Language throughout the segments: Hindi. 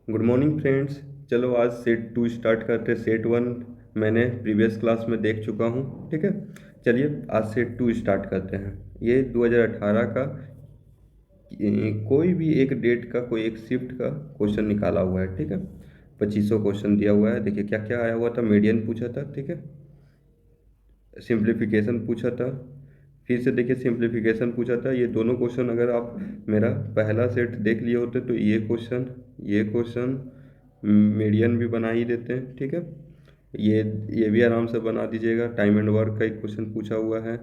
Good morning friends. चलो आज सेट 2 स्टार्ट करते हैं। सेट 1 मैंने प्रीवियस क्लास में देख चुका हूँ, ठीक है। चलिए आज सेट 2 स्टार्ट करते हैं। ये 2018 का कोई भी एक डेट का कोई एक शिफ्ट का क्वेश्चन निकाला हुआ है, ठीक है। 2500 क्वेश्चन दिया हुआ है। देखिए क्या क्या आया हुआ था। मीडियन पूछा था, ठीक है। सिंप्लीफिकेशन पूछा था। फिर से देखिए सिंप्लीफिकेशन पूछा था। ये दोनों क्वेश्चन अगर आप मेरा पहला सेट देख लिए होते तो ये क्वेश्चन मीडियन भी बना ही देते हैं, ठीक है। ये भी आराम से बना दीजिएगा। टाइम एंड वर्क का एक क्वेश्चन पूछा हुआ है,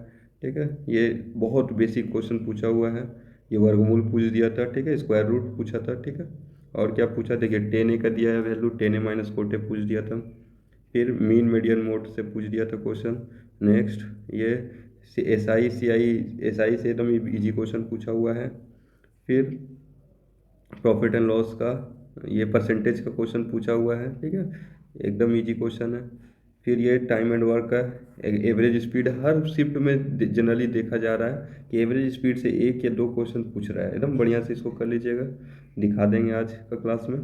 ठीक है। ये बहुत बेसिक क्वेश्चन पूछा हुआ है। ये वर्गमूल पूछ दिया था, ठीक है। स्क्वायर रूट पूछा था, ठीक है। और क्या पूछा, देखिए 10a का दिया है वैल्यू, 10a माइनस कोटे पूछ दिया था। फिर मीन मीडियन मोड से पूछ दिया था क्वेश्चन। नेक्स्ट ये एस आई से एकदम इजी क्वेश्चन पूछा हुआ है। फिर प्रॉफिट एंड लॉस का ये परसेंटेज का क्वेश्चन पूछा हुआ है, ठीक है। एकदम इजी क्वेश्चन है। फिर ये टाइम एंड वर्क का एवरेज स्पीड हर शिफ्ट में जनरली देखा जा रहा है कि एवरेज स्पीड से एक या दो क्वेश्चन पूछ रहा है। एकदम बढ़िया से इसको कर लीजिएगा, दिखा देंगे आज का क्लास में।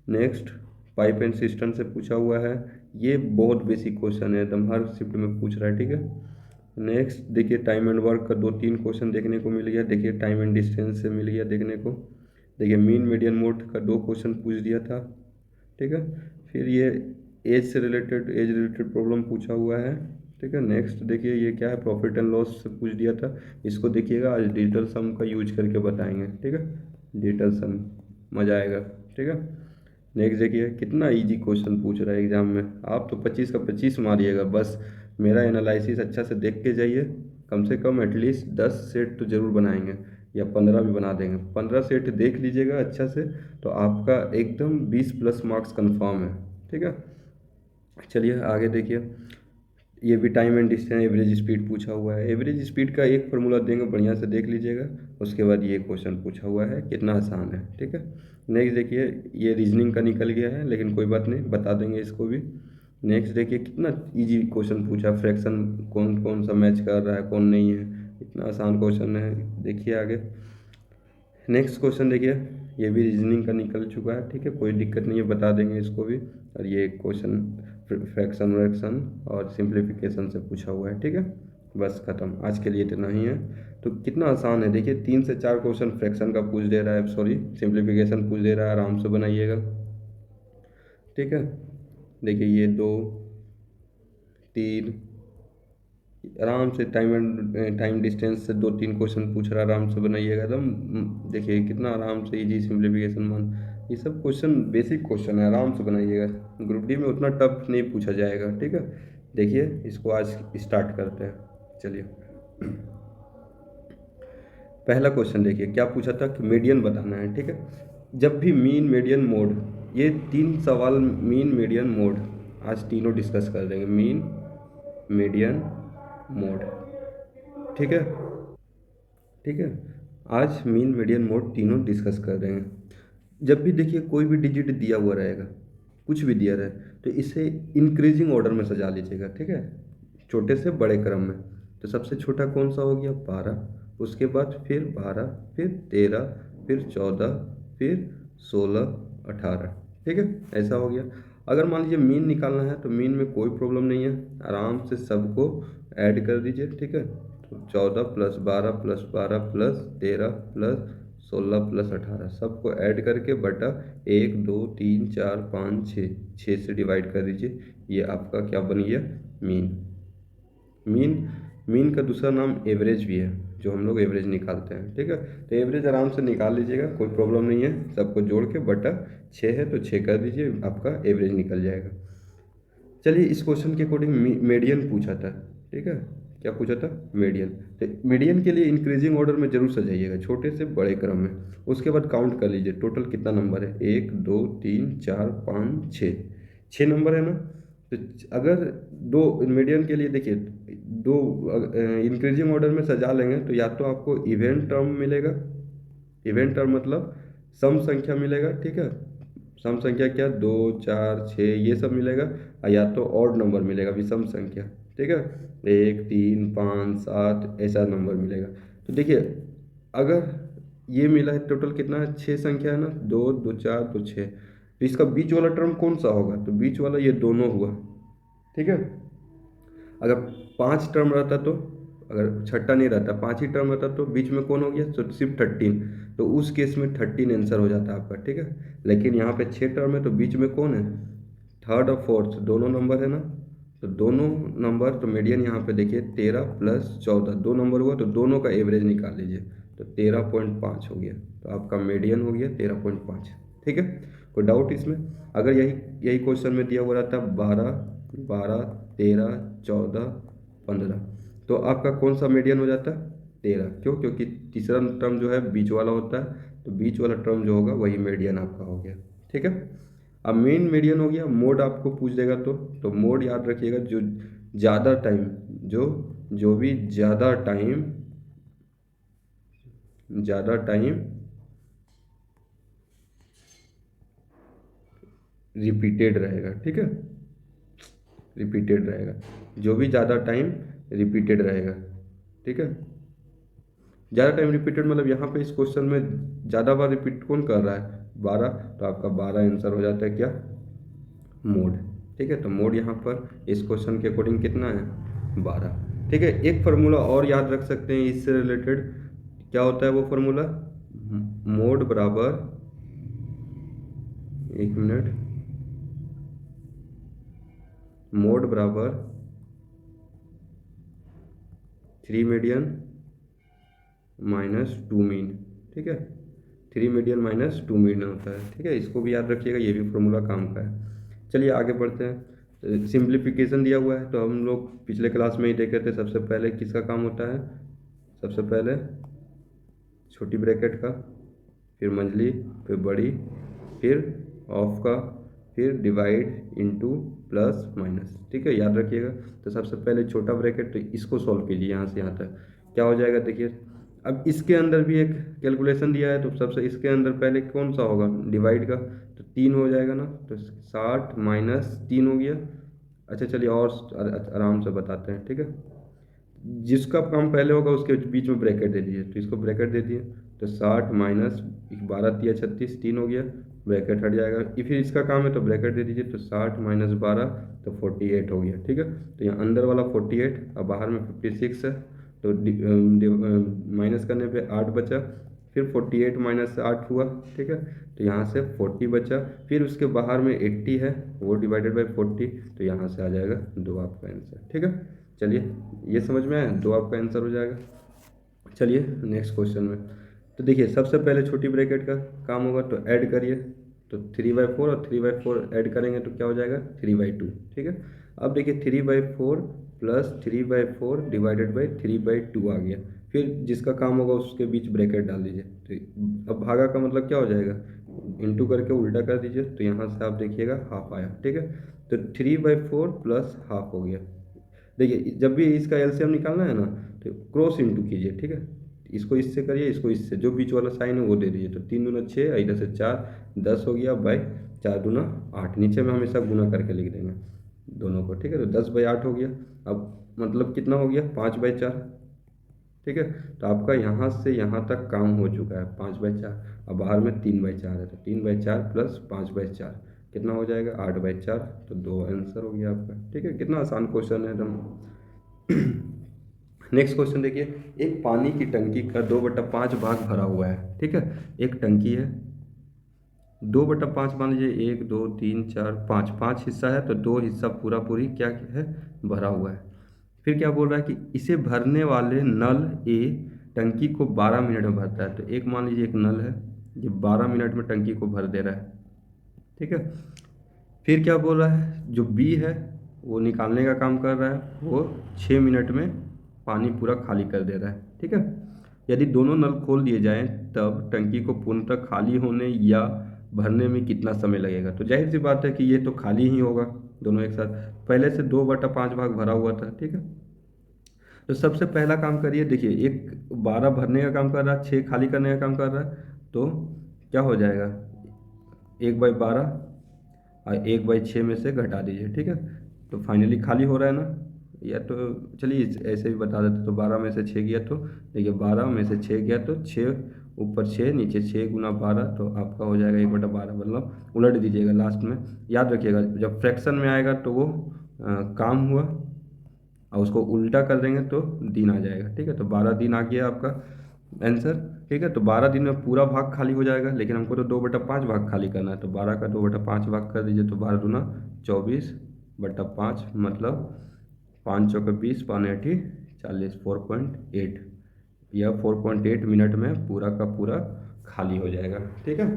नेक्स्ट पाइप एंड सिस्टम से पूछा हुआ है। ये बहुत बेसिक क्वेश्चन है, एकदम हर शिफ्ट में पूछ रहा है, ठीक है। नेक्स्ट देखिए टाइम एंड वर्क का 2-3 क्वेश्चन देखने को मिल गया। देखिए टाइम एंड डिस्टेंस से मिल गया देखने को। देखिए मीन मीडियन मोड का 2 क्वेश्चन पूछ दिया था, ठीक है। फिर ये एज रिलेटेड प्रॉब्लम पूछा हुआ है, ठीक है। नेक्स्ट देखिए ये क्या है, प्रॉफिट एंड लॉस से पूछ दिया था। इसको देखिएगा आज डिजिटल सम का यूज करके बताएंगे, ठीक है। डिजिटल सम मज़ा आएगा, ठीक है। नेक्स्ट देखिए कितना इजी क्वेश्चन पूछ रहा है एग्जाम में। आप तो 25 का 25 मारिएगा, बस मेरा एनालिसिस अच्छा से देख के जाइए। कम से कम एटलीस्ट 10 सेट तो ज़रूर बनाएंगे, या 15 भी बना देंगे। 15 सेट देख लीजिएगा अच्छा से, तो आपका एकदम 20 प्लस मार्क्स कंफर्म है, ठीक है। चलिए आगे देखिए। ये भी time and distance average speed पूछा हुआ है। एवरेज स्पीड का एक फार्मूला देंगे, बढ़िया से देख लीजिएगा। उसके बाद ये क्वेश्चन पूछा हुआ है, कितना आसान है, ठीक है। नेक्स्ट देखिए ये रीजनिंग का निकल गया है, लेकिन कोई बात नहीं, बता देंगे इसको भी। नेक्स्ट देखिए कितना इजी क्वेश्चन पूछा। फ्रैक्शन कौन कौन सा मैच कर रहा है कौन नहीं है, इतना आसान क्वेश्चन है। देखिए आगे नेक्स्ट क्वेश्चन देखिए, ये भी रीजनिंग का निकल चुका है, ठीक है। कोई दिक्कत नहीं है, बता देंगे इसको भी। और ये क्वेश्चन फ्रैक्शन व्रैक्शन और सिंप्लीफिकेशन से पूछा हुआ है, ठीक है। बस ख़त्म, आज के लिए इतना ही है। तो कितना आसान है देखिए, 3 से 4 क्वेश्चन फ्रैक्शन का पूछ दे रहा है, सॉरी सिंप्लीफिकेशन पूछ दे रहा है। आराम से बनाइएगा, ठीक है। देखिए ये 2 3 आराम से टाइम डिस्टेंस से 2-3 क्वेश्चन पूछ रहा है, आराम से बनाइएगा एकदम। देखिए कितना आराम से इजी सिंप्लीफिकेशन मान, ये सब क्वेश्चन बेसिक क्वेश्चन है, आराम से बनाइएगा। ग्रुप डी में उतना टफ नहीं पूछा जाएगा, ठीक है। देखिए इसको आज स्टार्ट करते हैं। चलिए पहला क्वेश्चन देखिए क्या पूछा था कि मीडियन बताना है, ठीक है। जब भी मीन मीडियन मोड, ये 3 सवाल मीन मीडियन मोड आज तीनों डिस्कस कर देंगे। मीन मीडियन मोड, ठीक है, ठीक है। आज मीन मीडियन मोड तीनों डिस्कस कर रहे हैं। जब भी देखिए कोई भी डिजिट दिया हुआ रहेगा, कुछ भी दिया रहे, तो इसे इंक्रीजिंग ऑर्डर में सजा लीजिएगा, ठीक है। छोटे से बड़े क्रम में। तो सबसे छोटा कौन सा हो गया, 12। उसके बाद फिर 12, फिर 13, फिर 14, फिर 16, 18, ठीक है। ऐसा हो गया। अगर मान लीजिए मीन निकालना है तो मीन में कोई प्रॉब्लम नहीं है, आराम से सबको ऐड कर दीजिए, ठीक है। तो 14 plus 12 plus 12 plus 13 plus 16 plus 18 सबको ऐड करके बटा 1 2 3 4 5 6, 6 से डिवाइड कर दीजिए। ये आपका क्या बन गया, मीन। मीन मीन का दूसरा नाम एवरेज भी है, जो हम लोग एवरेज निकालते हैं, ठीक है। तो एवरेज आराम से निकाल लीजिएगा, कोई प्रॉब्लम नहीं है। सबको जोड़ के बटा 6 है तो 6 कर दीजिए, आपका एवरेज निकल जाएगा। चलिए इस क्वेश्चन के अकॉर्डिंग मीडियन पूछा था, ठीक है। क्या पूछा था, मीडियन। तो मीडियन के लिए इंक्रीजिंग ऑर्डर में जरूर सजाइएगा, छोटे से बड़े क्रम में। उसके बाद काउंट कर लीजिए टोटल कितना नंबर है, 1 2 3 4 5 6, 6 नंबर है ना। तो अगर दो मीडियन के लिए देखिए, दो इंक्रीजिंग ऑर्डर में सजा लेंगे तो या तो आपको इवेंट टर्म मिलेगा, इवेंट टर्म मतलब सम संख्या मिलेगा, ठीक है। सम संख्या क्या, 2 4 6 ये सब मिलेगा। या तो ऑड नंबर मिलेगा, विषम संख्या, ठीक है। 1 3 5 7 ऐसा नंबर मिलेगा। तो देखिए अगर ये मिला है, टोटल कितना है, 6 संख्या है ना, 2 2 4 2 6। तो इसका बीच वाला टर्म कौन सा होगा, तो बीच वाला ये दोनों हुआ, ठीक है। अगर 5 टर्म रहता तो, अगर छठा नहीं रहता 5 ही टर्म रहता तो बीच में कौन हो गया, तो सिर्फ 13, तो उस केस में 13 आंसर हो जाता आपका, ठीक है। लेकिन यहाँ पे 6 टर्म है तो बीच में कौन है, थर्ड और फोर्थ दोनों नंबर है ना, तो दोनों नंबर, तो मीडियन यहाँ पे देखिए 13 + 14 दो नंबर हुआ, तो दोनों का एवरेज निकाल लीजिए, तो 13.5 हो गया, तो आपका मीडियन हो गया 13.5, ठीक है। कोई डाउट इसमें? अगर यही यही क्वेश्चन में दिया हुआ रहता 12 12 13 14 15, तो आपका कौन सा मीडियन हो जाता, 13, क्यों, क्योंकि तीसरा टर्म जो है बीच वाला होता है, तो बीच वाला टर्म जो होगा वही मीडियन आपका हो गया, ठीक है। अब मेन मीडियन हो गया, मोड आपको पूछ देगा तो मोड याद रखिएगा, जो ज़्यादा टाइम, जो भी ज़्यादा टाइम रिपीटेड रहेगा, ठीक है, रिपीटेड रहेगा, जो भी ज़्यादा टाइम रिपीटेड रहेगा, ठीक है। ज़्यादा टाइम रिपीटेड मतलब यहाँ पे इस क्वेश्चन में ज़्यादा बार रिपीट कौन कर रहा है, 12, तो आपका 12 आंसर हो जाता है क्या, मोड, ठीक है। तो मोड यहाँ पर इस क्वेश्चन के अकॉर्डिंग कितना है, 12, ठीक है। एक फार्मूला और याद रख सकते हैं इससे रिलेटेड, क्या होता है वो फार्मूला, मोड बराबर, एक मिनट, मोड बराबर 3 मीडियन -2 मीन, ठीक है, 3 मीडियन -2 मीन होता है, ठीक है। इसको भी याद रखिएगा, ये भी फार्मूला काम का है। चलिए आगे बढ़ते हैं। सिंप्लीफिकेशन दिया हुआ है, तो हम लोग पिछले क्लास में ही देखे थे, सबसे पहले किसका काम होता है, सबसे पहले छोटी ब्रैकेट का, फिर मंझली, फिर बड़ी, फिर ऑफ का, फिर डिवाइड इनटू प्लस माइनस, ठीक है, याद रखिएगा। तो सबसे पहले छोटा ब्रैकेट, तो इसको सॉल्व कीजिए यहाँ से यहाँ तक, क्या हो जाएगा देखिए। अब इसके अंदर भी एक कैलकुलेशन दिया है, तो सबसे इसके अंदर पहले कौन सा होगा, डिवाइड का, तो 3 हो जाएगा ना, तो 60 - 3 हो गया। अच्छा चलिए और आराम से बताते हैं, ठीक है। जिसका काम पहले होगा उसके बीच में ब्रैकेट दे दीजिए, तो इसको ब्रैकेट दे दिए, तो 60 - 12 × 36 3 हो गया, ब्रैकेट हट जाएगा। फिर इसका काम है तो ब्रैकेट दे दीजिए, तो 60 - 12 तो 48 हो गया, ठीक है। तो यहाँ अंदर वाला 48 और बाहर में 56 है, तो माइनस करने पे 8 बचा, फिर 48 - 8 हुआ, ठीक है। तो यहाँ से 40 बचा, फिर उसके बाहर में 80 है, वो डिवाइडेड बाई 40, तो यहाँ से आ जाएगा 2 आपका आंसर, ठीक है। चलिए ये समझ में आया, 2 आपका आंसर हो जाएगा। चलिए नेक्स्ट क्वेश्चन में, तो देखिए सबसे पहले छोटी ब्रैकेट का काम होगा, तो ऐड करिए, तो 3/4 और 3/4 ऐड करेंगे तो क्या हो जाएगा, 3/2, ठीक है। अब देखिए 3/4 + 3/4 डिवाइडेड बाई 3/2 आ गया, फिर जिसका काम होगा उसके बीच ब्रैकेट डाल दीजिए, तो अब भागा का मतलब क्या हो जाएगा, इंटू करके उल्टा कर दीजिए, तो यहाँ से आप देखिएगा हाफ आया, ठीक है। तो 3/4 + हाफ हो गया। देखिए जब भी इसका एलसीएम निकालना है ना, तो क्रॉस इंटू कीजिए, ठीक है। इसको इससे करिए, इसको इससे, जो बीच वाला साइन है वो दे दीजिए, तो 3 दूना 6, इधर से 4, 10 हो गया, बाई 4 दूना 8, नीचे में हमेशा गुना करके लिख देंगे दोनों को, ठीक है। तो 10/8 हो गया, अब मतलब कितना हो गया, 5/4, ठीक है। तो आपका यहाँ से यहाँ तक काम हो चुका है, 5/4, अब बाहर में 3/4 है, तो 3/4 + 5/4 कितना हो जाएगा, 8/4, तो 2 आंसर हो गया आपका, ठीक है। कितना आसान क्वेश्चन है एकदम। नेक्स्ट क्वेश्चन देखिए, एक पानी की टंकी का 2/5 भाग भरा हुआ है, ठीक है। एक टंकी है, 2/5 मान लीजिए, 1 2 3 4 5, 5 हिस्सा है, तो 2 हिस्सा पूरा पूरी क्या है, भरा हुआ है। फिर क्या बोल रहा है कि इसे भरने वाले नल ए टंकी को 12 मिनट में भरता है, तो एक मान लीजिए एक नल है, ये 12 मिनट में टंकी को भर दे रहा है, ठीक है। फिर क्या बोल रहा है, जो बी है वो निकालने का काम कर रहा है, वो 6 मिनट में पानी पूरा खाली कर दे रहा है, ठीक है। यदि दोनों नल खोल दिए जाएं तब टंकी को पूर्णतः खाली होने या भरने में कितना समय लगेगा, तो जाहिर सी बात है कि ये तो खाली ही होगा दोनों एक साथ, पहले से 2/5 भाग भरा हुआ था, ठीक है। तो सबसे पहला काम करिए, देखिए एक 12 भरने का काम कर रहा है, 6 खाली करने का काम कर रहा है, तो क्या हो जाएगा, 1/12 और 1/6 में से घटा दीजिए, ठीक है। तो फाइनली खाली हो रहा है ना, या तो चलिए ऐसे भी बता देते, तो 12 में से 6 गया, तो देखिए 12 में से 6 गया तो 6 ऊपर 6 नीचे 6 × 12, तो आपका हो जाएगा 1/12, मतलब उलट दीजिएगा लास्ट में। याद रखिएगा जब फ्रैक्शन में आएगा तो वो काम हुआ, और उसको उल्टा कर देंगे तो दिन आ जाएगा। ठीक है, तो 12 दिन आ गया आपका आंसर। ठीक है, तो 12 दिन में पूरा भाग खाली हो जाएगा, लेकिन हमको तो 2/5 भाग खाली करना है, तो 12 का 2/5 भाग कर दीजिए, तो 12 दूना 24/5, मतलब 5 चौके 20, 5 40, 4.8, यह 4.8 मिनट में पूरा का पूरा खाली हो जाएगा। ठीक है,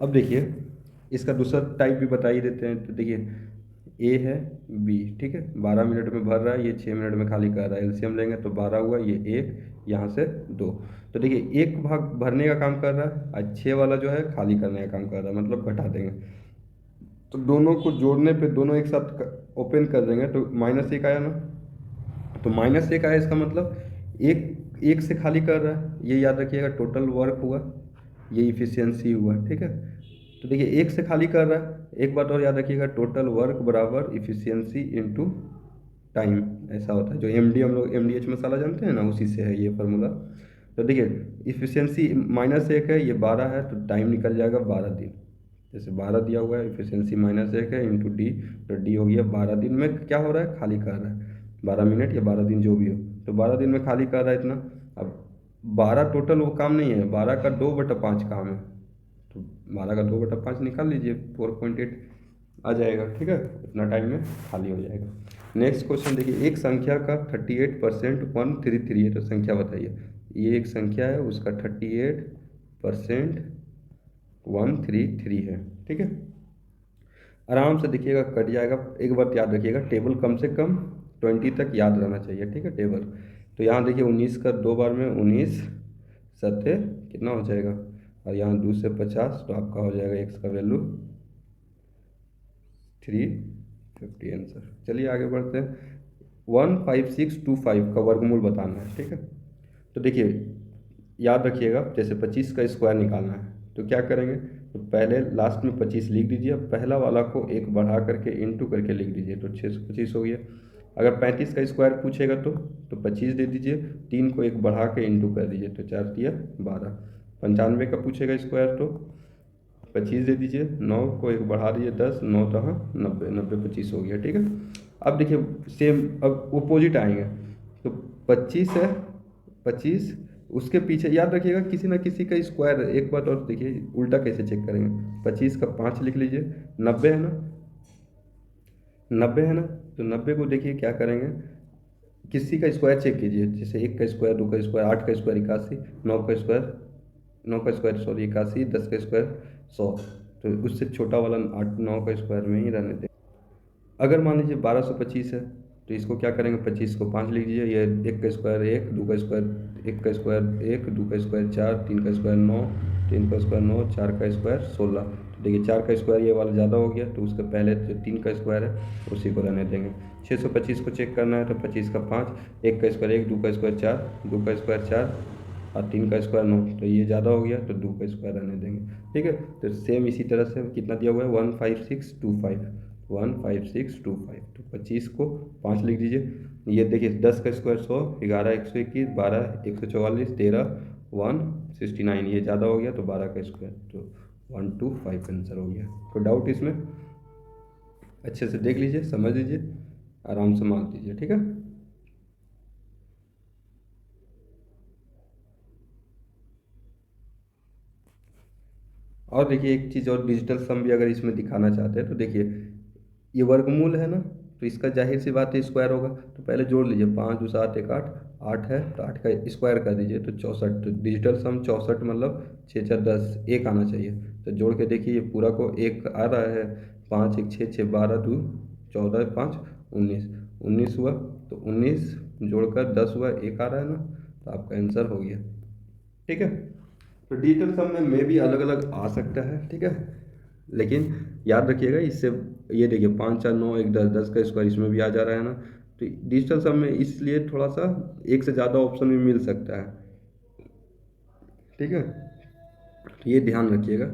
अब देखिए इसका दूसरा टाइप भी बता ही देते हैं। तो देखिए ए है, बी, ठीक है, 12 मिनट में भर रहा है, ये 6 मिनट में खाली कर रहा है। एलसीएम लेंगे तो 12 हुआ, ये 1, यहाँ से 2। तो देखिए एक भाग भरने का काम कर रहा है और 6 वाला जो है खाली करने का काम कर रहा है, मतलब घटा देंगे। तो दोनों को जोड़ने पे दोनों एक साथ ओपन कर देंगे तो -1 आया ना। तो -1 आया, इसका मतलब एक से खाली कर रहा है, ये याद रखिएगा टोटल वर्क हुआ, ये इफिशियंसी हुआ। ठीक है, तो देखिए एक से खाली कर रहा है, एक बात और याद रखिएगा, टोटल वर्क बराबर इफिशियंसी इनटू टाइम, ऐसा होता है। जो एमडी हम लोग एमडीएच मसाला जानते हैं ना, उसी से है ये फार्मूला। तो देखिए इफिशियंसी -1 है, ये 12 है, तो टाइम निकल जाएगा 12 दिन। जैसे 12 दिया हुआ है, इफिशियंसी -1 है इंटू डी, तो डी हो गया 12 दिन में क्या हो रहा है, खाली कर रहा है 12 मिनट या 12 दिन जो भी हो। तो 12 दिन में खाली कर रहा है इतना। अब 12 टोटल वो काम नहीं है, 12 का 2/5 काम है, तो 12 का 2/5 निकाल लीजिए, 4.8 आ जाएगा। ठीक है, इतना टाइम में खाली हो जाएगा। नेक्स्ट क्वेश्चन देखिए, एक संख्या का 38% 133 है, तो संख्या बताइए। ये एक संख्या है, उसका 38% 133 है। ठीक है, आराम से देखिएगा कट जाएगा। एक बात याद रखिएगा, टेबल कम से कम 20 तक याद रहना चाहिए। ठीक है, टेबल तो यहाँ देखिए 19 का 2 बार में 19 सत्ते कितना हो जाएगा, और यहाँ 2 से 50, तो आपका हो जाएगा एक्स का वैल्यू 350 आंसर। चलिए आगे बढ़ते हैं। 15625 का वर्गमूल बताना है। ठीक है, तो देखिए याद रखिएगा, जैसे 25 का स्क्वायर निकालना है तो क्या करेंगे, तो पहले लास्ट में 25 लिख दीजिए, पहला वाला को एक बढ़ा करके इंटू करके लिख दीजिए, तो 625 हो गया। अगर 35 का स्क्वायर पूछेगा तो 25 दे दीजिए, 3 को एक बढ़ा के इंटू कर दीजिए, तो 4 तिया 12। 95 का पूछेगा स्क्वायर तो 25 दे दीजिए, 9 को एक बढ़ा दीजिए 10, 9 दहा 90, 90 25 हो गया। ठीक है, अब देखिए सेम, अब अपोजिट आएंगे, तो 25 है, 25 उसके पीछे याद रखिएगा किसी ना किसी का स्क्वायर है। एक बात और देखिए उल्टा कैसे चेक करेंगे, 25 का 5 लिख लीजिए, 90 है ना, 90 है ना, तो 90 को देखिए क्या करेंगे, किसी का स्क्वायर चेक कीजिए, जैसे 1 का स्क्वायर, 2 का स्क्वायर, 8 का स्क्वायर 81, 9 का स्क्वायर, 9 का स्क्वायर सॉरी 81, 10 का स्क्वायर 100, तो उससे छोटा वाला 8 9 का स्क्वायर में ही रहने दें। अगर मान लीजिए 1225 है, तो इसको क्या करेंगे, 25 को 5 लिख दीजिए, ये 1 का स्क्वायर 1, 2 का स्क्वायर 1 का स्क्वायर 1, 2 का स्क्वायर 4, 3 का स्क्वायर 9, 3 का स्क्वायर 9, 4 का स्क्वायर 16। तो देखिए 4 का स्क्वायर ये वाला ज़्यादा हो गया, तो उसके पहले जो 3 का स्क्वायर है उसी को रहने देंगे। 625 को चेक करना है, तो 25 का 5, 1 का स्क्वायर 1, 2 का स्क्वायर 4, 2 का स्क्वायर 4 और 3 का स्क्वायर 9, तो ये ज़्यादा हो गया, तो 2 का स्क्वायर रहने देंगे। ठीक है, तो सेम इसी तरह से कितना दिया हुआ है, 15625, 15625, तो 25 को 5 लिख दीजिए। ये देखिए 10 का स्क्वायर 100, 11 121, 12 144, 13 169, ये ज़्यादा हो गया तो 12 का स्क्वायर, तो 125 आंसर हो गया। कोई डाउट इसमें, अच्छे से देख लीजिए, समझ लीजिए, आराम से मार दीजिए। ठीक है, और देखिए एक चीज़ और, डिजिटल सम भी अगर इसमें दिखाना चाहते हैं तो देखिए ये वर्गमूल है ना, तो इसका जाहिर सी बात है स्क्वायर होगा, तो पहले जोड़ लीजिए, 5 2 7 1 8, 8 है तो 8 का स्क्वायर कर दीजिए, तो 64, तो डिजिटल सम 64 मतलब 6 4 10, एक आना चाहिए। तो जोड़ के देखिए ये पूरा को एक आ रहा है, 5 1 6 6 12 2 14 5 19, 19 हुआ, तो 19 जोड़कर 10 हुआ, एक आ रहा है ना, तो आपका आंसर हो गया। ठीक है, तो डिजिटल सम में भी अलग अलग आ सकता है। ठीक है, लेकिन याद रखिएगा इससे, ये देखिए 5 4 9 1 10, 10 का स्क्वायर इसमें भी आ जा रहा है ना, तो डिजिटल सम में इसलिए थोड़ा सा एक से ज़्यादा ऑप्शन भी मिल सकता है। ठीक है, तो ये ध्यान रखिएगा,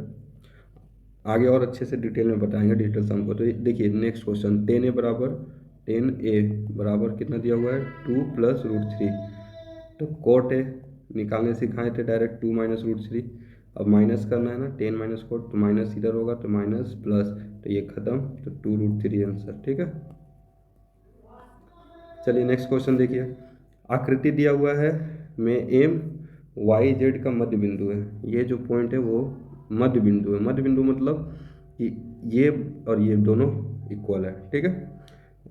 आगे और अच्छे से डिटेल में बताएंगे डिजिटल सम को। तो देखिए नेक्स्ट क्वेश्चन, 10 ए बराबर कितना दिया हुआ है, 2 + √3, तो कोट ए निकालने सिखाए थे डायरेक्ट 2 - √3। अब माइनस करना है ना, 10 - 4 तो माइनस इधर होगा तो माइनस प्लस, तो ये खत्म, तो 2√3 आंसर। ठीक है, चलिए नेक्स्ट क्वेश्चन देखिए। आकृति दिया हुआ है में एम वाई जेड का मध्य बिंदु है। ये जो पॉइंट है वो मध्य बिंदु है। मध्य बिंदु मतलब कि ये और ये दोनों इक्वल है। ठीक है,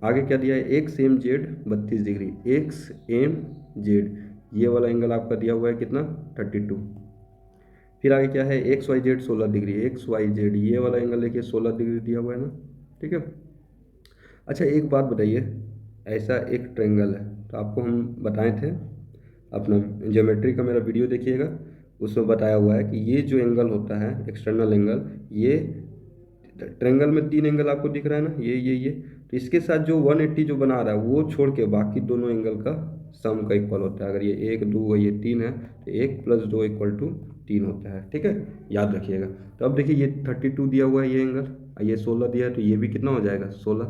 आगे क्या दिया है, X M Z 32 degree. X M Z ये वाला एंगल आपका दिया हुआ है कितना, 32। फिर आगे क्या है, X Y Z 16 degree. X Y Z ये वाला एंगल देखिए 16 डिग्री दिया हुआ है ना। ठीक है, अच्छा एक बात बताइए, ऐसा एक ट्रायंगल है, तो आपको हम बताए थे अपना ज्योमेट्री का मेरा वीडियो देखिएगा, उसमें बताया हुआ है कि ये जो एंगल होता है एक्सटर्नल एंगल, ये ट्रायंगल में 3 एंगल आपको दिख रहा है ना, ये तो इसके साथ जो 180 जो बना रहा है वो छोड़ के बाकी दोनों एंगल का सम का इक्वल होता है। अगर ये 1 2 और ये 3 है तो 1 + 2 = 3 होता है। ठीक है, याद रखिएगा। तो अब देखिए ये 32 दिया हुआ है ये एंगल, ये 16 दिया है, तो ये भी कितना हो जाएगा, 16।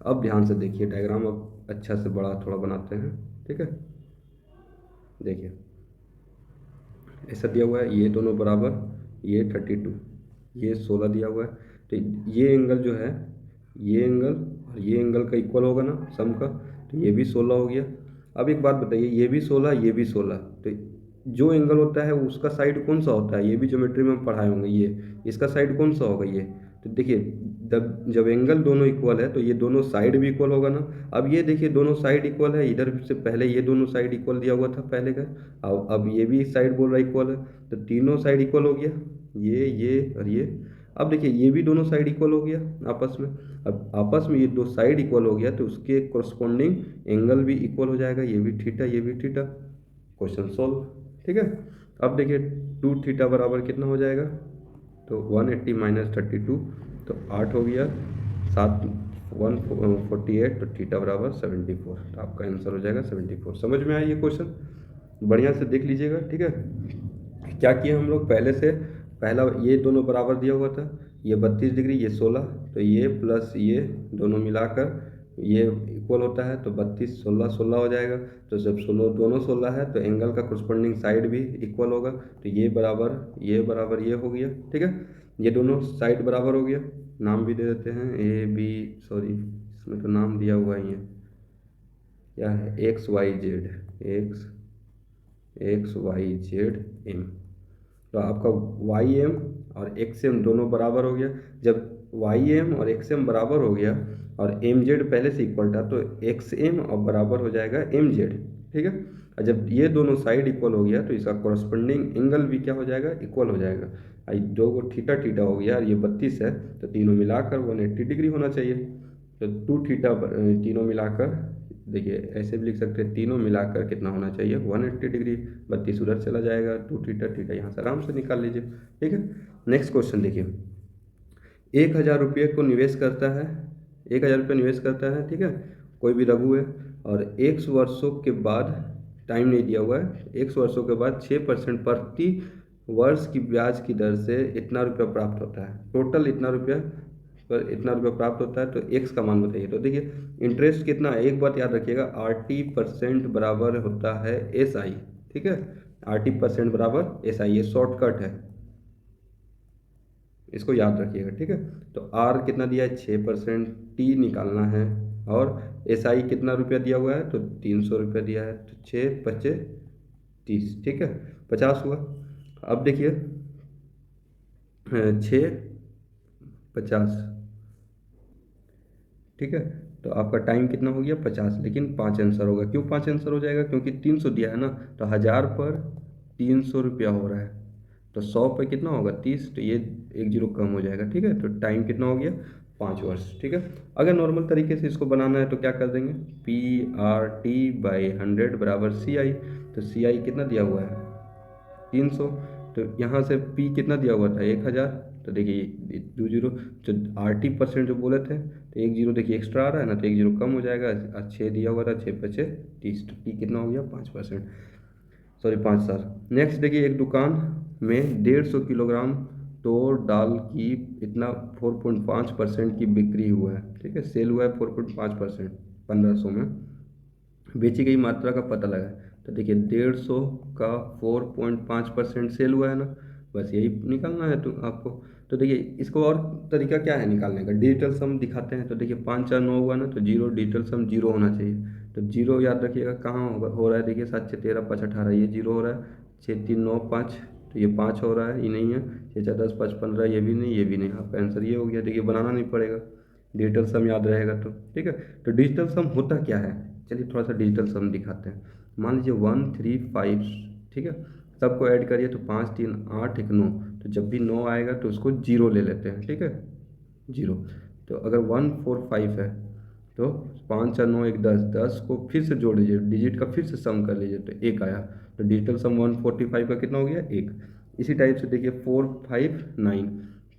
अब ध्यान से देखिए डायग्राम, अब अच्छा से बड़ा थोड़ा बनाते हैं। ठीक है, देखिए ऐसा दिया हुआ है, ये दोनों बराबर, ये 32, ये 16 दिया हुआ है, तो ये एंगल जो है, ये एंगल और ये एंगल का इक्वल होगा ना सम का, तो ये भी 16 हो गया। अब एक बात बताइए, ये भी 16 ये भी 16, तो जो एंगल होता है उसका साइड कौन सा होता है, ये भी ज्योमेट्री में हम पढ़ाए होंगे, ये इसका साइड कौन सा होगा ये, तो देखिए जब एंगल दोनों इक्वल है तो ये दोनों साइड भी इक्वल होगा ना। अब ये देखिए दोनों साइड इक्वल है, इधर से पहले ये दोनों साइड इक्वल दिया हुआ था पहले का, अब ये भी साइड बोल रहा है इक्वल है, तो तीनों साइड इक्वल हो गया, ये और ये। अब देखिए ये भी दोनों साइड इक्वल हो गया आपस में। अब आपस में ये दो साइड इक्वल हो गया तो उसके कोरस्पॉन्डिंग एंगल भी इक्वल हो जाएगा, ये भी थीटा ये भी थीटा। Question solve. ठीक है, अब देखिए 2 थीटा बराबर कितना हो जाएगा, तो 180 - 32 तो 8 हो गया, 7 148, तो थीटा बराबर 74, तो आपका आंसर हो जाएगा 74। समझ में आया ये क्वेश्चन, बढ़िया से देख लीजिएगा। ठीक है, क्या किया हम लोग पहले से, पहला ये दोनों बराबर दिया हुआ था, ये 32 डिग्री ये 16, तो ये प्लस ये दोनों मिलाकर ये इक्वल होता है, तो 32 16 16 हो जाएगा। तो जब 16 दोनों 16 है तो एंगल का करस्पॉन्डिंग साइड भी इक्वल होगा, तो ये बराबर ये हो गया। ठीक है, ये दोनों साइड बराबर हो गया। नाम भी दे देते हैं, ए बी, सॉरी इसमें तो नाम दिया हुआ ही है, क्या है, X Y Z, X Y Z M. तो आपका वाई एम और एक्स एम दोनों बराबर हो गया। जब वाई एम और एक्स एम बराबर हो गया और एम जेड पहले से इक्वल था, तो एक्स एम और बराबर हो जाएगा एम जेड। ठीक है, और जब ये दोनों साइड इक्वल हो गया तो इसका कॉरस्पॉन्डिंग एंगल भी क्या हो जाएगा, इक्वल हो जाएगा। दो को थीटा थीटा हो गया और ये 32 है, तो तीनों मिलाकर 180 डिग्री होना चाहिए। तो 2 थीटा तीनों मिलाकर, देखिए ऐसे भी लिख सकते हैं, तीनों मिलाकर कितना होना चाहिए, 180 डिग्री। 32 उधर चला जाएगा, 2 थीटा थीटा यहाँ से आराम से निकाल लीजिए। ठीक है, नेक्स्ट क्वेश्चन देखिए। 1000 रुपये को निवेश करता है, 1000 रुपये निवेश करता है। ठीक है, कोई भी रघु है, और 100 वर्षों के बाद, टाइम नहीं दिया हुआ है, 100 वर्षों के बाद 6% प्रति वर्ष की ब्याज की दर से इतना रुपया प्राप्त होता है। टोटल इतना रुपया पर इतना रुपया प्राप्त होता है, तो एक्स का मान बताइए। तो देखिए इंटरेस्ट कितना है, एक बात याद रखिएगा, RT% बराबर होता है SI। ठीक है, RT% बराबर SI, ये शॉर्टकट है, इसको याद रखिएगा। ठीक है, तो R कितना दिया है 6%, T निकालना है, और SI कितना रुपया दिया हुआ है, तो 300 रुपया दिया है, तो 6 × 5 = 30। ठीक है, 50 हुआ। अब देखिए 6 50, ठीक है, तो आपका टाइम कितना हो गया 50, लेकिन 5 आंसर होगा। क्यों 5 आंसर हो जाएगा, क्योंकि 300 दिया है ना, तो 1000 पर 300 रुपया हो रहा है, तो 100 पे कितना होगा 30, तो ये 1 0 कम हो जाएगा। ठीक है, तो टाइम कितना हो गया 5 वर्ष। ठीक है, अगर नॉर्मल तरीके से इसको बनाना है तो क्या कर देंगे, PRT/100 बराबर CI, तो CI कितना दिया हुआ है 300, तो यहाँ से P कितना दिया हुआ था 1000, तो देखिए 2 0, जो RT% जो बोले थे, तो 1 0 देखिए एक्स्ट्रा आ रहा है ना, तो 1 0 कम हो जाएगा, 6 दिया हुआ था, 6 × 5 = 30, तो P कितना हो गया 5%, सॉरी 5 साल। नेक्स्ट देखिए, एक दुकान में 150 किलोग्राम तोड़ दाल की इतना 4.5% की बिक्री हुआ है। ठीक है, सेल हुआ है 4.5%, 1500 में बेची गई मात्रा का पता लगाए। तो देखिए 150 का 4.5% सेल हुआ है ना, बस यही निकालना है तो आपको। तो देखिए इसको और तरीका क्या है निकालने का, डिजिटल सम दिखाते हैं। तो देखिए 5 4 9 हुआ ना, तो जीरो, डिजिटल सम जीरो होना चाहिए। तो जीरो याद रखिएगा कहाँ होगा, हो रहा है देखिए 7 6 13 5 18, ये जीरो हो रहा है। 6 3 9 5, तो ये 5 हो रहा है, ये नहीं है। 6 4 10 5 15, ये भी नहीं, ये भी नहीं। आपका आंसर ये हो गया। देखिए बनाना नहीं पड़ेगा, डिजिटल सम याद रहेगा तो ठीक है। तो डिजिटल सम होता क्या है, चलिए थोड़ा सा डिजिटल सम दिखाते हैं। मान लीजिए 1 3 5, ठीक है, सबको ऐड करिए तो 5 3 8 1 9। तो जब भी 9 आएगा तो उसको जीरो ले लेते हैं, ठीक है, जीरो। तो अगर 1 4 5 है तो 5 4 9 1 10, 10 को फिर से जोड़ लीजिए, डिजिट का फिर से सम कर लीजिए तो एक आया। तो डिजिटल सम 145 का कितना हो गया, एक। इसी टाइप से देखिए 4 5 9,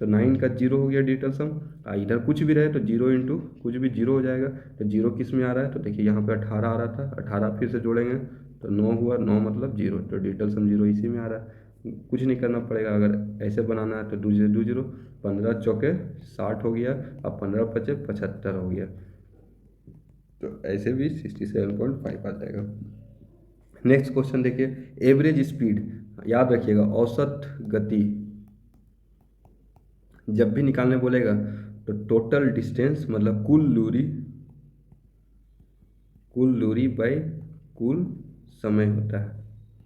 तो 9 का जीरो हो गया डिजिटल सम। इधर कुछ भी रहे तो जीरो इंटू कुछ भी जीरो हो जाएगा। तो जीरो किस में आ रहा है, तो देखिए यहाँ पे 18 आ रहा था, 18 फिर से जोड़ेंगे तो 9 हुआ, 9 मतलब जीरो, तो डिजिटल सम जीरो इसी में आ रहा है। कुछ नहीं करना पड़ेगा, अगर ऐसे बनाना है तो दो जीरो, 15 चौके 60 हो गया, अब 15 पचे 75 हो गया। तो ऐसे भी 67.5 आ जाएगा। नेक्स्ट क्वेश्चन देखिए, एवरेज स्पीड, याद रखिएगा औसत गति जब भी निकालने बोलेगा तो टोटल डिस्टेंस मतलब कुल दूरी बाई कुल समय होता है,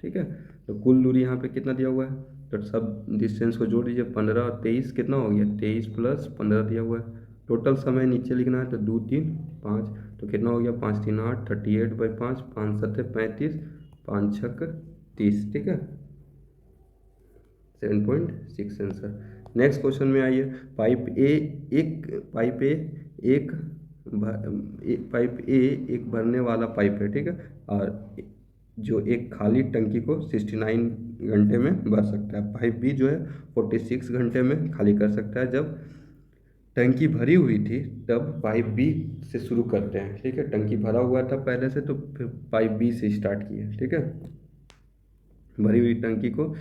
ठीक है। तो कुल दूरी यहाँ पे कितना दिया हुआ है, तो सब डिस्टेंस को जोड़ दीजिए, 15 और 23 कितना हो गया, 23 प्लस 15 दिया हुआ है। टोटल समय नीचे लिखना है तो 2 3 5, तो कितना हो गया, 5 3 8, 38/5, 5 7 35, 5 6 30, ठीक है, 7.6 आंसर। नेक्स्ट क्वेश्चन में आइए, पाइप ए एक पाइप ए एक पाइप ए एक भरने वाला पाइप है, ठीक है, और जो एक खाली टंकी को 69 घंटे में भर सकता है। पाइप बी जो है 46 घंटे में खाली कर सकता है। जब टंकी भरी हुई थी तब पाइप बी से शुरू करते हैं, ठीक है, टंकी भरा हुआ था पहले से तो फिर पाइप बी से स्टार्ट किए, ठीक है। भरी हुई टंकी को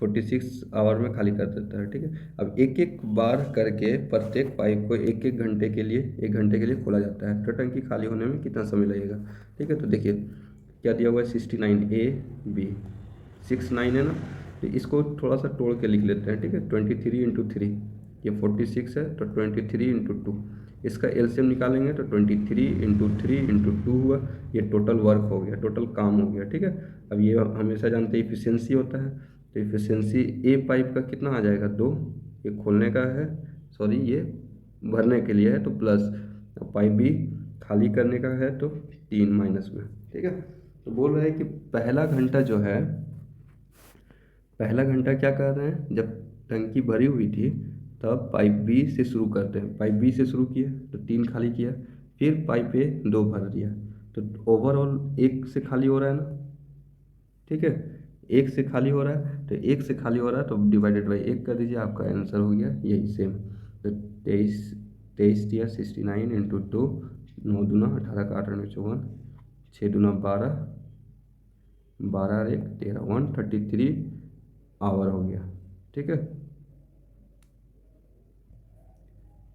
46 आवर में खाली कर देता है, ठीक है। अब एक एक बार करके प्रत्येक पाइप को एक एक घंटे के लिए, 1 घंटे के लिए खोला जाता है। तो टंकी खाली होने में कितना समय लगेगा, ठीक है। तो देखिए क्या दिया हुआ है, 69 ए बी, 69 है ना, तो इसको थोड़ा सा तोड़ के लिख लेते हैं, ठीक है। 23 × 3, ये 46 है तो 23 × 2, इसका एलसीएम निकालेंगे तो 23 × 3 × 2 हुआ। ये टोटल वर्क हो गया, टोटल काम हो गया, ठीक है। अब ये हमेशा जानते हैं इफिशियंसी होता है, तो इफिशियंसी ए पाइप का कितना आ जाएगा, 2, ये खोलने का है, सॉरी ये भरने के लिए है तो प्लस, पाइप बी खाली करने का है तो 3 माइनस में, ठीक है। तो बोल रहा है कि पहला घंटा जो है, पहला घंटा क्या कर रहे हैं, जब टंकी भरी हुई थी तब पाइप बी से शुरू करते हैं। पाइप बी से शुरू किया तो 3 खाली किया, फिर पाइप ए 2 भर दिया, तो ओवरऑल 1 से खाली हो रहा है ना, ठीक है, 1 से खाली हो रहा है। तो 1 से खाली हो रहा है तो डिवाइडेड बाई 1 कर दीजिए, आपका आंसर हो गया यही सेम। तो 23 23 दिया, 69 × 2, 9 दूना 18 का 8 54, 6 दूना 12, 12 और 1 13, 133 आवर हो गया, ठीक है,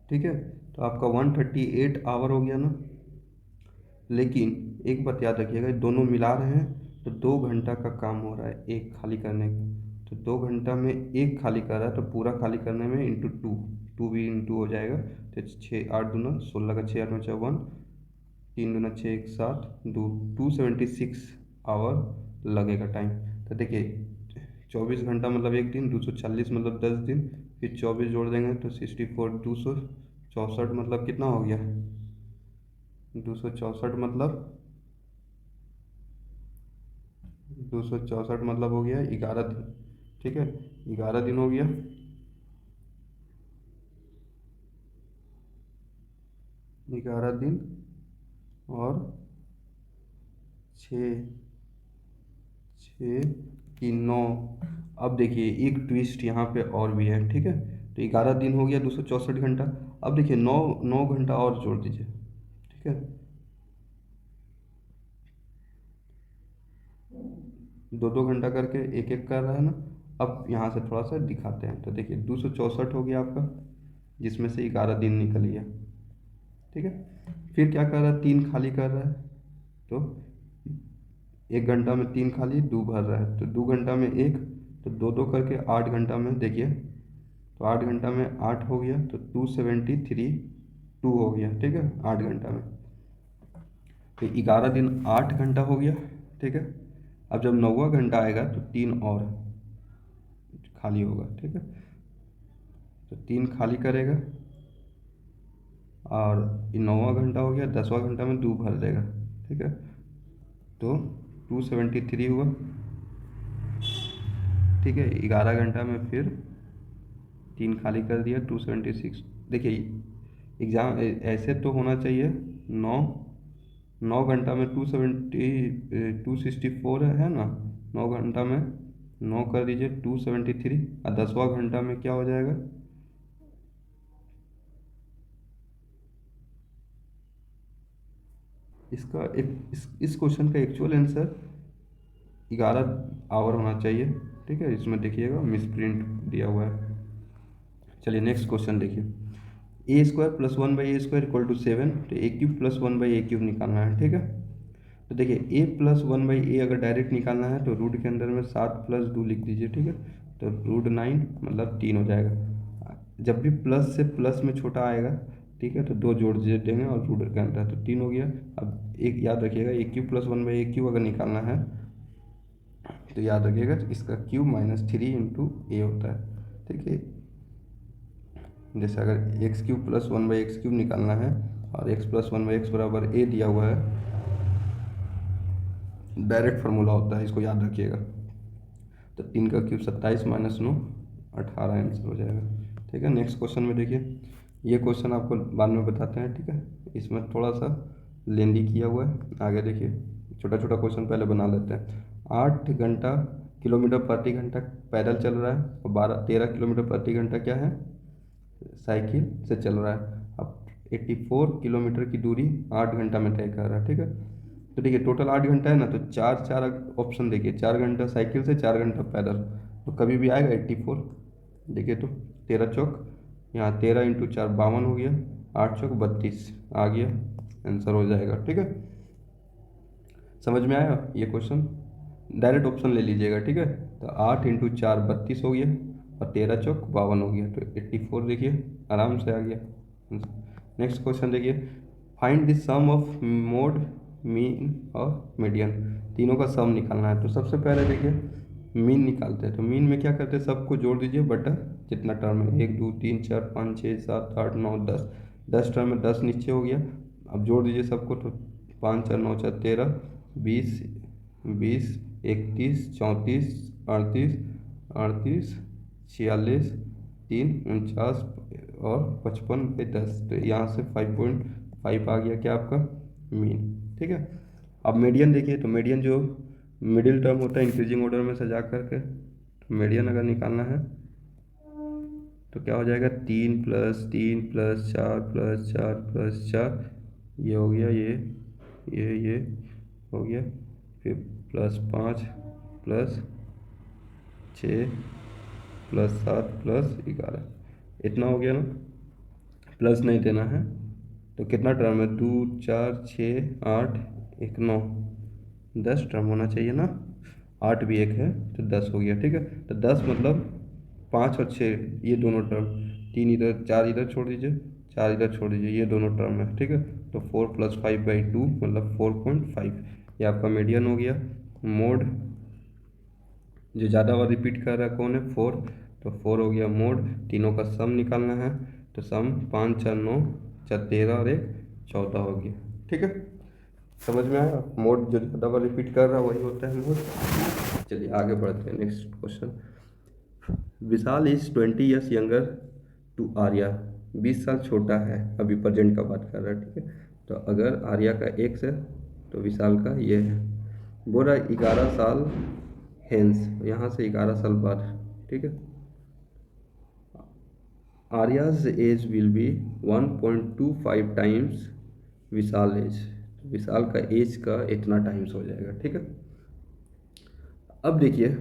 ठीक है। तो आपका 138 आवर हो गया ना। लेकिन एक बात याद रखिएगा, दोनों मिला रहे हैं तो 2 घंटा का काम हो रहा है एक खाली करने का। तो 2 घंटा में एक खाली कर रहा है तो पूरा खाली करने में इंटू टू, टू भी इंटू हो जाएगा। तो 6 8 दूना 16 का 6 8 में 54, 3 दूना 6 1 7 2, 276 आवर लगेगा टाइम। तो देखिए 24 घंटा मतलब एक दिन, 240 मतलब 10 दिन, फिर 24 जोड़ देंगे तो 64, 264 मतलब कितना हो गया, 264 मतलब 264 मतलब हो गया 11 दिन, ठीक है, 11 दिन हो गया। 11 दिन और 6 6 की 9। अब देखिए एक ट्विस्ट यहाँ पे और भी है, ठीक है। तो 11 दिन हो गया 264 घंटा। अब देखिए 9 घंटा और जोड़ दीजिए, ठीक है, 2 2 घंटा करके एक एक कर रहा है ना। अब यहाँ से थोड़ा सा दिखाते हैं, तो देखिए 264 हो गया आपका, जिसमें से 11 दिन निकल गया, ठीक है। फिर क्या कर रहा है, 3 खाली कर रहा है, तो 1 घंटा में 3 खाली, 2 भर रहा है, तो 2 घंटा में 1, तो 2 करके 8 घंटा में देखिए, तो 8 घंटा में 8 हो गया, तो 273 2 हो गया, ठीक है, 8 घंटा में। तो 11 दिन 8 घंटा हो गया, ठीक है। अब जब 9वां घंटा आएगा तो 3 और खाली होगा, ठीक है, तो 3 खाली करेगा, और ये 9वां घंटा हो गया, 10वां घंटा में 2 भर देगा, ठीक है, तो 273 हुआ, ठीक है। 11 घंटा में फिर 3 खाली कर दिया, 276। देखिए एग्ज़ाम ऐसे तो होना चाहिए, 9 घंटा में 264 है ना, 9 घंटा में 9 कर दीजिए 273, और 10वां घंटा में क्या हो जाएगा, इसका इस क्वेश्चन का एक्चुअल आंसर 11 आवर होना चाहिए, ठीक है। इसमें देखिएगा मिस प्रिंट दिया हुआ है। चलिए नेक्स्ट क्वेश्चन देखिए, a² + 1/a² = 7, तो a³ + 1/a³ निकालना है, ठीक है। तो देखिए a + 1/a अगर डायरेक्ट निकालना है तो रूट के अंदर में 7 + 2 लिख दीजिए, ठीक है, तो √9 मतलब 3 हो जाएगा। जब भी प्लस से प्लस में छोटा आएगा, ठीक है, तो 2 जोड़ देंगे और रूट के अंदर, तो 3 हो गया। अब एक याद रखिएगा, a³ + 1/a³ अगर निकालना है तो याद रखिएगा इसका क्यूब -3 × a होता है, ठीक है। जैसे अगर x³ + 1/x³ निकालना है और x + 1/x = a दिया हुआ है, डायरेक्ट फार्मूला होता है, इसको याद रखिएगा। तो 3 का क्यूब 27 - 9 18 आंसर हो जाएगा, ठीक है। नेक्स्ट क्वेश्चन में देखिए, ये क्वेश्चन आपको बाद में बताते हैं, ठीक है, इसमें थोड़ा सा लेंदी किया हुआ है। आगे देखिए, छोटा छोटा क्वेश्चन पहले बना लेते हैं। 8 घंटा किलोमीटर प्रति घंटा पैदल चल रहा है, और 13 किलोमीटर प्रति घंटा क्या है, साइकिल से चल रहा है। अब 84 किलोमीटर की दूरी 8 घंटा में तय कर रहा है, ठीक है। तो देखिए टोटल 8 घंटा है ना, तो 4 ऑप्शन देखिए, 4 घंटा साइकिल से, 4 घंटा पैदल, तो कभी भी आएगा 84। देखिए तो 13 चौक, यहाँ 13 × 4 52 हो गया, 8 चौक 32 आ गया, आंसर हो जाएगा, ठीक है। समझ में आया ये क्वेश्चन, डायरेक्ट ऑप्शन ले लीजिएगा, ठीक है। तो 8 × 4 32 हो गया, और 13 चौक 52 हो गया, तो 84 देखिए आराम से आ गया। नेक्स्ट क्वेश्चन देखिए, find the sum of mode, mean और मीडियन, तीनों का सम निकालना है। तो सबसे पहले देखिए मीन निकालते हैं, तो मीन में क्या करते हैं, सबको जोड़ दीजिए बटा जितना टर्म है, 1 2 3 4 5 6 7 8 9 10, 10 टर्म में 10 नीचे हो गया। अब जोड़ दीजिए सबको, तो 5 4 9 4 13 20 20 31 34 38 38 46 3 49 और 55/10, तो यहाँ से 5.5 आ गया क्या आपका मीन, ठीक है। अब मीडियन देखिए, तो मीडियन जो मिडिल टर्म होता है इंक्रीजिंग ऑर्डर में सजा करके, तो मीडियन अगर निकालना है तो क्या हो जाएगा, 3 + 3 + 4 + 4 + 4, ये हो गया, ये हो गया, फिर +5 + 6 + 7 + 11, इतना हो गया ना। प्लस नहीं देना है, तो कितना टर्म है, 2 4 6 8 1 9, 10 टर्म होना चाहिए ना, 8 भी एक है, तो 10 हो गया, ठीक है। तो 10 मतलब 5 और 6 ये दोनों टर्म, 3 इधर 4 इधर छोड़ दीजिए, 4 इधर छोड़ दीजिए, ये दोनों टर्म है, ठीक है। तो 4 + 5/2 मतलब 4.5, ये आपका मीडियन हो गया। मोड जो ज़्यादा बार रिपीट कर रहा है कौन है, 4, तो 4 हो गया मोड। तीनों का सम निकालना है, तो सम 5 4 9 4 13 और 1 14 हो गया, ठीक है। समझ में आया, मोड जो ज़्यादा बार रिपीट कर रहा है वही होता है मोड। चलिए आगे बढ़ते हैं, next question. Vishal is 20 years younger to Arya, 20 साल छोटा है, अभी प्रेजेंट का बात कर रहा है, ठीक है। तो अगर आर्या का एक्स है तो विशाल का ये है, बोल रहा है 11 साल हेंस, यहाँ से 11 साल बाद, ठीक है। Arya's age will be 1.25 times Vishal age, Vishal का एज का इतना टाइम्स हो जाएगा, ठीक है। अब देखिए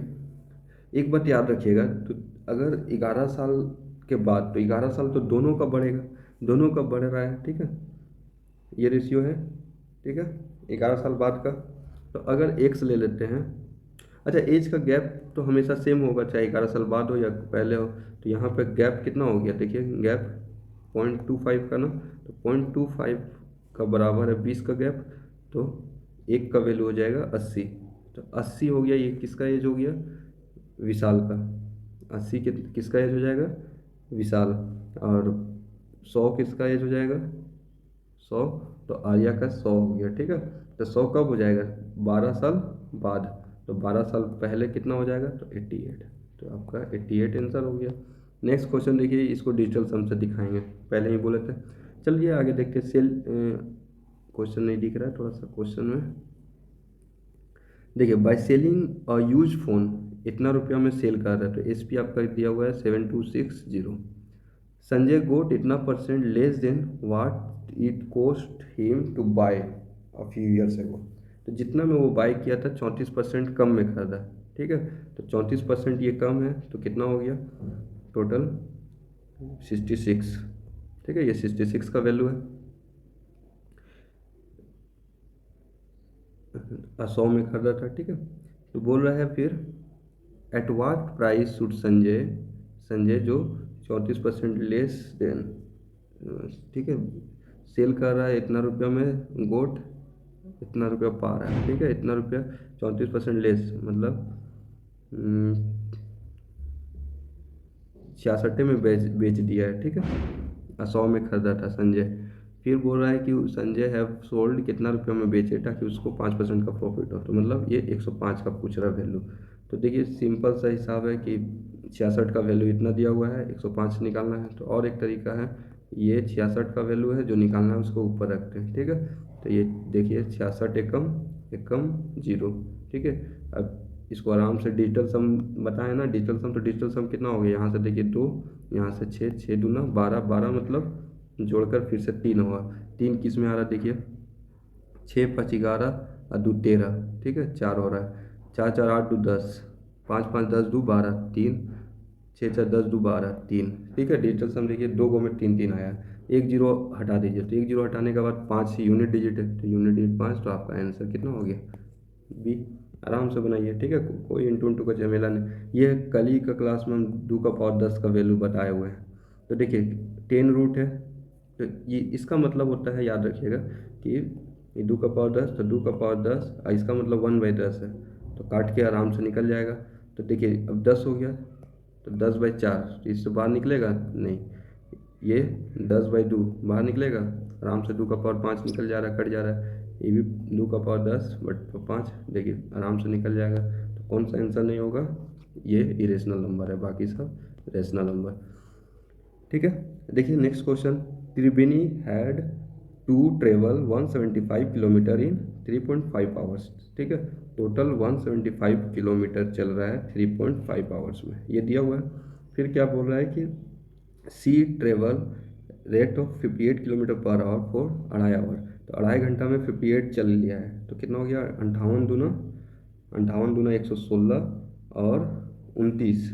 एक बात याद रखिएगा, तो अगर 11 साल के बाद, तो 11 साल तो दोनों का बढ़ेगा, दोनों का बढ़ रहा है, ठीक है, ये रेशियो है, ठीक है, 11 साल बाद का। तो अगर एक्स ले लेते हैं, अच्छा एज का गैप तो हमेशा सेम होगा, चाहे 11 साल बाद हो या पहले हो। तो यहाँ पे गैप कितना हो गया, देखिए गैप 0.25 का ना, तो 0.25 का बराबर है 20 का गैप, तो एक का वैल्यू हो जाएगा 80। तो 80 हो गया, ये किसका एज हो गया, विशाल का। 80 किसका एज हो जाएगा, विशाल। और 100 किसका एज हो जाएगा, 100, तो आर्या का 100 हो गया, ठीक है। तो 100 कब हो जाएगा, 12 साल बाद। तो 12 साल पहले कितना हो जाएगा, तो 88। तो आपका 88 आंसर हो गया। नेक्स्ट क्वेश्चन देखिए, इसको डिजिटल सम से दिखाएंगे, पहले ही बोले थे। चलिए आगे देखते हैं। सेल क्वेश्चन नहीं दिख रहा है थोड़ा सा क्वेश्चन में, देखिए by selling a use phone, इतना रुपया में सेल कर रहा है, तो एस पी आपका दिया हुआ है 7260। संजय गोट इतना percent less than what it cost him to buy a few years ago. तो जितना में वो बाय किया था 34% कम में खरीदा, ठीक है। तो 34% ये कम है, तो कितना हो गया टोटल 66, ठीक है। ये 66 का वैल्यू है। 100 में खरीदा था, ठीक है। तो बोल रहा है फिर at what price should Sanjay, Sanjay जो 34% लेस देन, ठीक है, सेल कर रहा है इतना रुपया में, गोट इतना रुपया पा रहा है, ठीक है। इतना रुपया 34% लेस मतलब 66 में बेच दिया है, ठीक है। 100 में खरीदा था संजय। फिर बोल रहा है कि संजय हैव सोल्ड कितना रुपये में बेचे ताकि उसको 5% का प्रॉफिट हो, तो मतलब ये 105 का पूछ रहा वैल्यू। तो देखिए सिंपल सा हिसाब है कि 66 का वैल्यू इतना दिया हुआ है, 105 निकालना है। तो और एक तरीका है, ये 66 का वैल्यू है जो निकालना है उसको ऊपर रखते हैं, ठीक है। तो ये देखिए 66 एकम एकम 0, ठीक है। अब इसको आराम से डिजिटल सम बताए ना, डिजिटल सम, तो डिजिटल सम कितना हो गया, यहाँ से देखिए 2, यहाँ से 6, 6 दूना 12, 12 मतलब जोड़कर फिर से 3 हुआ। 3 किस में आ रहा है देखिए, 6 5 11 और 2 13, ठीक है। 4 हो रहा है, 4 4 8 2 10, 5 5 10 2 12, 3 6 6 10 2 12 3, ठीक है। डिजिटल सम देखिए 2 गो में 3 3 आया, एक जीरो हटा दीजिए, तो एक जीरो हटाने के बाद 5 यूनिट डिजिट है, तो यूनिट डिजिट 5, तो आपका आंसर कितना हो गया, बी। आराम से बनाइए, ठीक है, कोई इंटू इंटू का झमेला नहीं। ये कल ही का क्लास में हम 2 का पावर 10 का वैल्यू बताए हुए हैं। तो देखिए 10 रूट है, तो ये इसका मतलब होता है, याद रखिएगा कि ये 2 का पावर 10, तो 2 का पावर 10 और इसका मतलब 1/10 है, तो काट के आराम से निकल जाएगा। तो देखिए अब 10 हो गया, तो 10/4, तो इससे बाहर निकलेगा नहीं, ये 10/2 बाहर निकलेगा आराम से, 2 का पावर 5 निकल जा रहा है, कट जा रहा है। ये भी 2 का पावर 10 बट 5, देखिए आराम से निकल जाएगा। तो कौन सा आंसर नहीं होगा, ये इरेशनल नंबर है, बाकी सब रेशनल नंबर, ठीक है। देखिए next question, Triveni had to travel 175 kilometre in 3.5 hours, ठीक है। टोटल 175 किलोमीटर चल रहा है 3.5 आवर्स में, ये दिया हुआ है। फिर क्या बोल रहा है कि C travel rate of 58 kilometer per hour for 2.5 hour, तो 2.5 घंटा में 58 चल लिया है, तो कितना हो गया 58 दूना 116 और 29,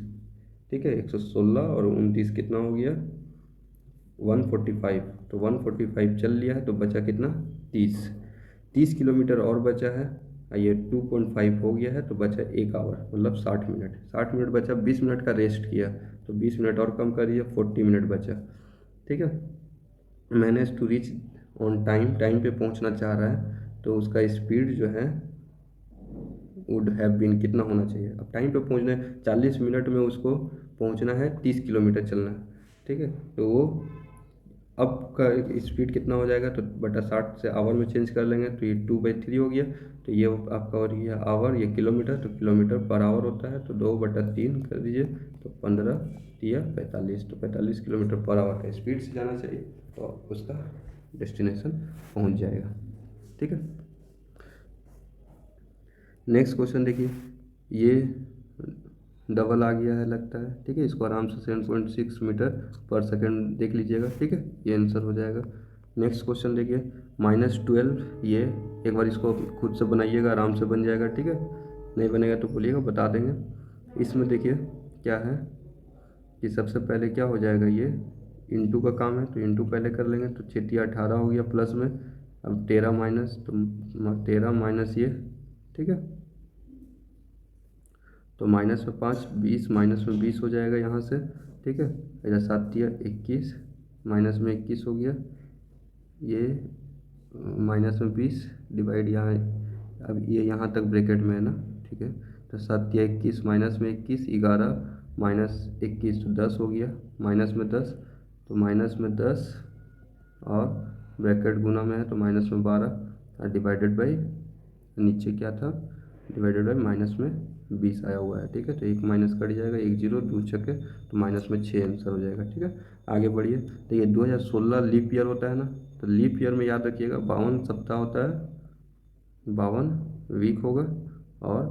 ठीक है। 116 और 29 कितना हो गया 145, तो 145 चल लिया है, तो बचा कितना 30 किलोमीटर और बचा है। ये 2.5 हो गया है, तो बचा 1 आवर मतलब 60 मिनट, 60 मिनट बचा, 20 मिनट का रेस्ट किया, तो 20 मिनट और कम करिए, 40 मिनट बचा, ठीक है। Manage to reach on time, time पे पहुंचना चाह रहा है, तो उसका स्पीड जो है वुड हैव बीन कितना होना चाहिए। अब टाइम पे पहुंचना है, 40 मिनट में उसको पहुंचना है, 30 किलोमीटर चलना है, ठीक है। तो वो अब का स्पीड कितना हो जाएगा, तो बटा 60 से आवर में चेंज कर लेंगे, तो ये 2/3 हो गया। तो ये आपका हो गया आवर, ये किलोमीटर, तो किलोमीटर पर आवर होता है, तो 2/3 कर दीजिए, तो 15 या 45, तो 45 किलोमीटर पर आवर का स्पीड से जाना चाहिए, तो उसका डेस्टिनेशन पहुंच जाएगा, ठीक है। नेक्स्ट क्वेश्चन देखिए, ये डबल आ गया है लगता है, ठीक है। इसको आराम से 7.6 मीटर पर सेकंड देख लीजिएगा, ठीक है, ये आंसर हो जाएगा। नेक्स्ट क्वेश्चन देखिए, -12, ये एक बार इसको खुद से बनाइएगा, आराम से बन जाएगा, ठीक है। नहीं बनेगा तो बोलिएगा, बता देंगे। इसमें देखिए क्या है कि सबसे पहले क्या हो जाएगा, ये इंटू का काम है, तो इंटू पहले कर लेंगे, तो 6 × 18 हो गया प्लस में। अब 13 माइनस, तो 13 माइनस ये ठीक है। तो माइनस में 5 20, माइनस में 20 हो जाएगा यहाँ से, ठीक है। इधर 7 दिया 21, माइनस में 21 हो गया, ये माइनस में 20 डिवाइड यहाँ, अब ये यहाँ तक ब्रैकेट में है ना, ठीक है। तो 7 या 21, माइनस में 21, 11 माइनस 21 तो 10 हो गया, माइनस में 10 तो माइनस में 10 और ब्रैकेट गुना में है तो माइनस में 12 और डिवाइडेड बाई नीचे क्या था, डिवाइडेड बाई माइनस में 20 आया हुआ है, ठीक है। तो एक माइनस कट जाएगा, 1 0 2 छक्के तो माइनस में 6 आंसर हो जाएगा, ठीक है। आगे बढ़िए। तो ये 2016 लीप ईयर होता है ना, तो लीप ईयर में याद रखिएगा 52 सप्ताह होता है, 52 वीक होगा और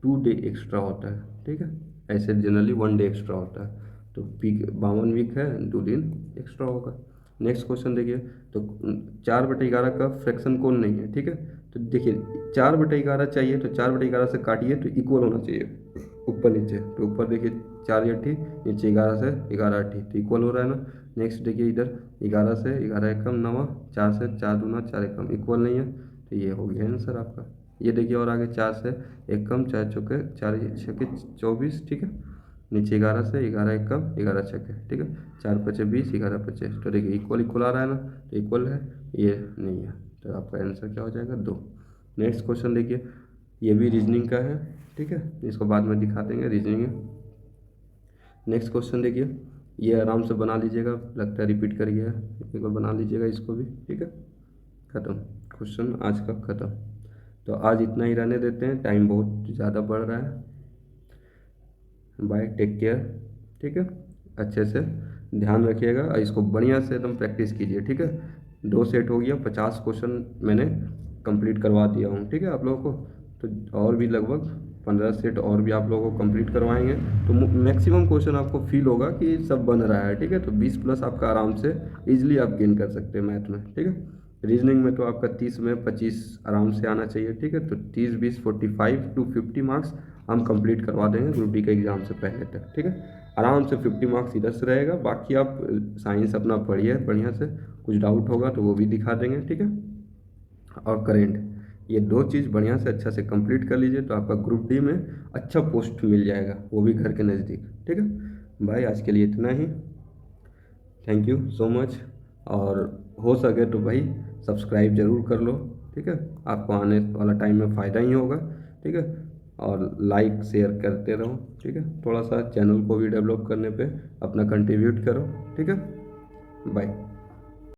2 डे एक्स्ट्रा होता है, ठीक है। ऐसे जनरली 1 डे एक्स्ट्रा होता है, तो वीक 52 वीक है, 2 दिन एक्स्ट्रा होगा। नेक्स्ट क्वेश्चन देखिए। तो 4/11 का फ्रैक्शन कौन नहीं है, ठीक है। तो देखिए 4/11 चाहिए, तो 4/11 से काटिए तो इक्वल होना चाहिए ऊपर नीचे। तो ऊपर देखिए 4 8, नीचे 11 से 11 8, तो इक्वल हो रहा है ना। नेक्स्ट देखिए इधर 11 से 11 एकम 9, 4 से 4 दूना 4 एकम इक्वल नहीं है, तो ये हो गया आंसर आपका। ये देखिए और आगे 4 से 1 कम 4 चौके 4 छक्के 24, ठीक है। नीचे 11 से 11 1 कम 11 छक्के, ठीक है। 4 पचे 20, 11 पचे, तो देखिए इक्वल इक्वल आ रहा है ना, तो इक्वल है, ये नहीं है, तो आपका आंसर क्या हो जाएगा 2। नेक्स्ट क्वेश्चन देखिए, ये भी रीजनिंग का है, ठीक है। इसको बाद में दिखा देंगे, रीजनिंग है। नेक्स्ट क्वेश्चन देखिए, ये आराम से बना लीजिएगा, लगता है रिपीट कर गया है, एक बार बना लीजिएगा इसको भी, ठीक है। ख़त्म, क्वेश्चन आज का ख़त्म। तो आज इतना ही रहने देते हैं, टाइम बहुत ज़्यादा बढ़ रहा है। बाय, टेक केयर, ठीक है। अच्छे से ध्यान रखिएगा और इसको बढ़िया से एकदम प्रैक्टिस कीजिए, ठीक है। 2 सेट हो गया, 50 क्वेश्चन मैंने कंप्लीट करवा दिया हूँ, ठीक है आप लोगों को। तो और भी लगभग 15 सेट और भी आप लोगों को कंप्लीट करवाएंगे, तो मैक्सिमम क्वेश्चन आपको फील होगा कि सब बन रहा है, ठीक है। तो 20 प्लस आपका आराम से इजीली आप गेन कर सकते हैं मैथ में, ठीक है। रीजनिंग में तो आपका 30 में 25 आराम से आना चाहिए, ठीक है। तो 30 20 45 टू 50 मार्क्स हम कंप्लीट करवा देंगे ग्रुप डी के एग्ज़ाम से पहले तक, ठीक है। आराम से 50 मार्क्स इधर से रहेगा, बाकी आप साइंस अपना पढ़िए बढ़िया से, कुछ डाउट होगा तो वो भी दिखा देंगे, ठीक है। और करेंट, ये 2 चीज़ बढ़िया से अच्छा से कंप्लीट कर लीजिए, तो आपका ग्रुप डी में अच्छा पोस्ट मिल जाएगा, वो भी घर के नज़दीक, ठीक है। भाई आज के लिए इतना ही, थैंक यू सो मच। और हो सके तो भाई सब्सक्राइब ज़रूर कर लो, ठीक है। आपको आने वाला टाइम में फ़ायदा ही होगा, ठीक है। और लाइक शेयर करते रहो, ठीक है। थोड़ा सा चैनल को भी डेवलप करने पे अपना कंट्रीब्यूट करो, ठीक है। बाय।